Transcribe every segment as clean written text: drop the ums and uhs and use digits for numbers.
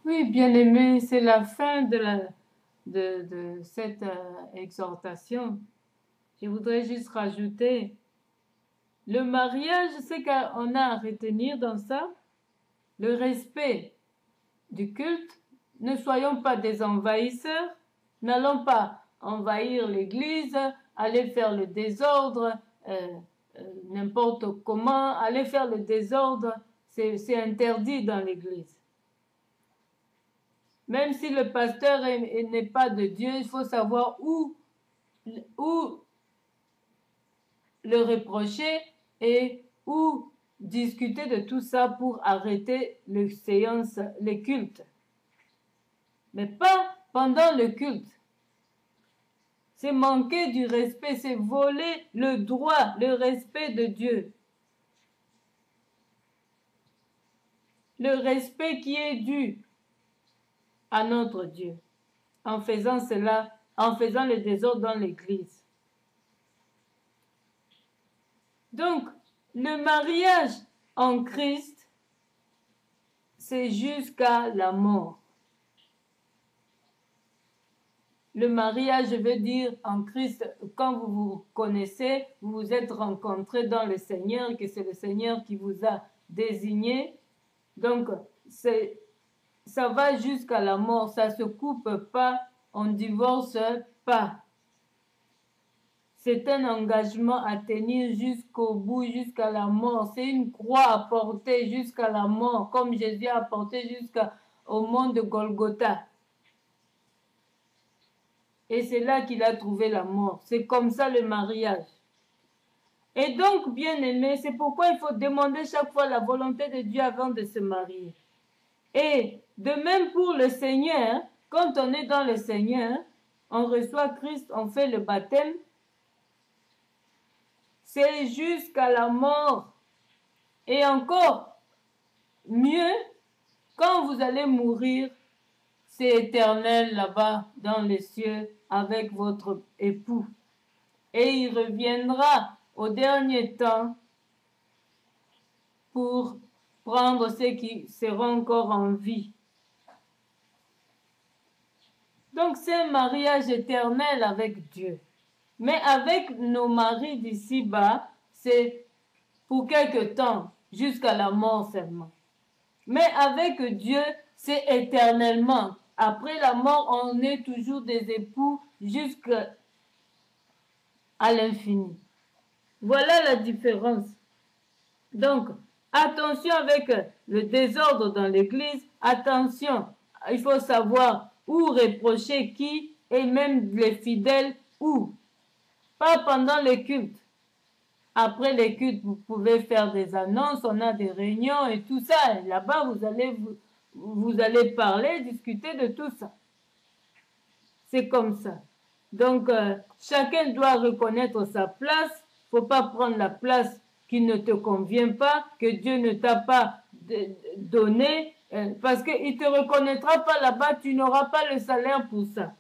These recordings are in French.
Oui, bien-aimé, c'est la fin de cette exhortation. Je voudrais juste rajouter, le mariage, c'est qu'on a à retenir dans ça, le respect du culte. Ne soyons pas des envahisseurs, n'allons pas envahir l'église, aller faire le désordre, euh, n'importe comment, aller faire le désordre, c'est interdit dans l'église. Même si le pasteur n'est pas de Dieu, il faut savoir où le reprocher et où discuter de tout ça pour arrêter les séances, les cultes. Mais pas pendant le culte. C'est manquer du respect, c'est voler le droit, le respect de Dieu. Le respect qui est dû à notre Dieu. En faisant cela, en faisant le désordre dans l'église. Donc, le mariage en Christ, c'est jusqu'à la mort. Le mariage veut dire en Christ, quand vous vous connaissez, vous vous êtes rencontrés dans le Seigneur, que c'est le Seigneur qui vous a désigné. Donc, ça va jusqu'à la mort, ça ne se coupe pas, on ne divorce pas. C'est un engagement à tenir jusqu'au bout, jusqu'à la mort. C'est une croix à porter jusqu'à la mort, comme Jésus a porté jusqu'au mont de Golgotha. Et c'est là qu'il a trouvé la mort. C'est comme ça le mariage. Et donc, bien aimé, c'est pourquoi il faut demander chaque fois la volonté de Dieu avant de se marier. Et de même pour le Seigneur, quand on est dans le Seigneur, on reçoit Christ, on fait le baptême, c'est jusqu'à la mort. Et encore mieux, quand vous allez mourir, c'est éternel là-bas dans les cieux avec votre époux. Et il reviendra au dernier temps pour prendre ceux qui seront encore en vie. Donc c'est un mariage éternel avec Dieu. Mais avec nos maris d'ici-bas, c'est pour quelque temps, jusqu'à la mort seulement. Mais avec Dieu, c'est éternellement. Après la mort, on est toujours des époux jusqu'à l'infini. Voilà la différence. Donc, attention avec le désordre dans l'église. Attention, il faut savoir où reprocher qui et même les fidèles où. Pas pendant les cultes. Après les cultes, vous pouvez faire des annonces, on a des réunions et tout ça. Là-bas, vous allez parler, discuter de tout ça. C'est comme ça. Donc, chacun doit reconnaître sa place. Il ne faut pas prendre la place qui ne te convient pas, que Dieu ne t'a pas donné, parce qu'il ne te reconnaîtra pas là-bas, tu n'auras pas le salaire pour ça.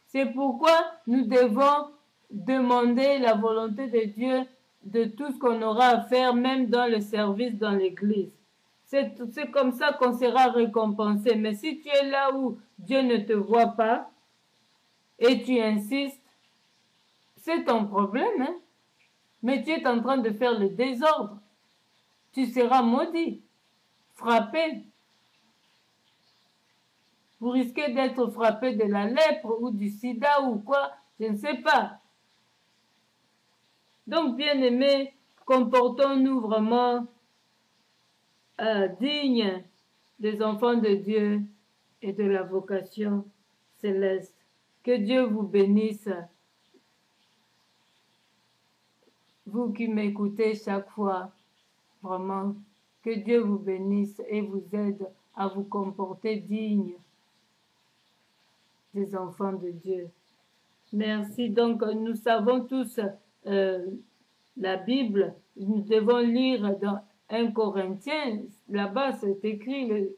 C'est pourquoi nous devons demander la volonté de Dieu de tout ce qu'on aura à faire, même dans le service dans l'église. C'est comme ça qu'on sera récompensé. Mais si tu es là où Dieu ne te voit pas et tu insistes, c'est ton problème, hein? Mais tu es en train de faire le désordre. Tu seras maudit, frappé. Vous risquez d'être frappé de la lèpre ou du sida ou quoi, je ne sais pas. Donc, bien-aimés, comportons-nous vraiment dignes des enfants de Dieu et de la vocation céleste. Que Dieu vous bénisse. Vous qui m'écoutez chaque fois, vraiment, que Dieu vous bénisse et vous aide à vous comporter dignes des enfants de Dieu. Merci. Donc, nous savons tous la Bible. Nous devons lire dans 1 Corinthiens. Là-bas, c'est écrit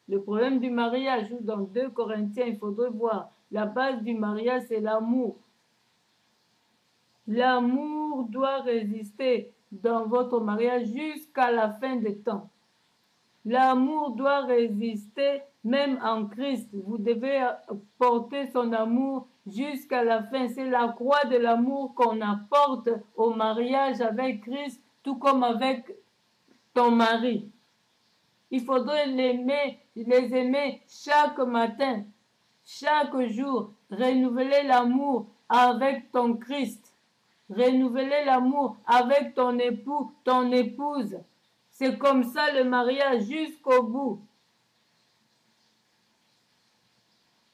le problème du mariage. Ou dans 2 Corinthiens, il faudrait voir. La base du mariage, c'est l'amour. L'amour doit résister dans votre mariage jusqu'à la fin des temps. L'amour doit résister même en Christ. Vous devez porter son amour jusqu'à la fin. C'est la croix de l'amour qu'on apporte au mariage avec Christ, tout comme avec ton mari. Il faudrait les aimer chaque matin, chaque jour. Renouveler l'amour avec ton Christ. Renouveler l'amour avec ton époux, ton épouse. C'est comme ça le mariage jusqu'au bout.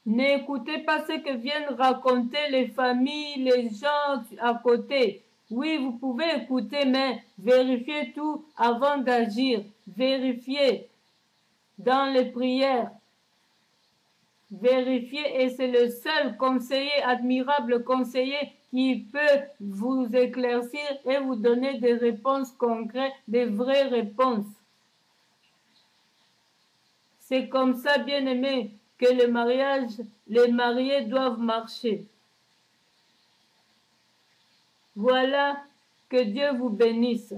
N'écoutez pas ce que viennent raconter les familles, les gens à côté. Oui, vous pouvez écouter, mais vérifiez tout avant d'agir. Vérifiez dans les prières. Vérifiez et c'est le seul conseiller, admirable conseiller qui peut vous éclaircir et vous donner des réponses concrètes, des vraies réponses. C'est comme ça, bien-aimés, que le mariage, les mariés doivent marcher. Voilà, que Dieu vous bénisse.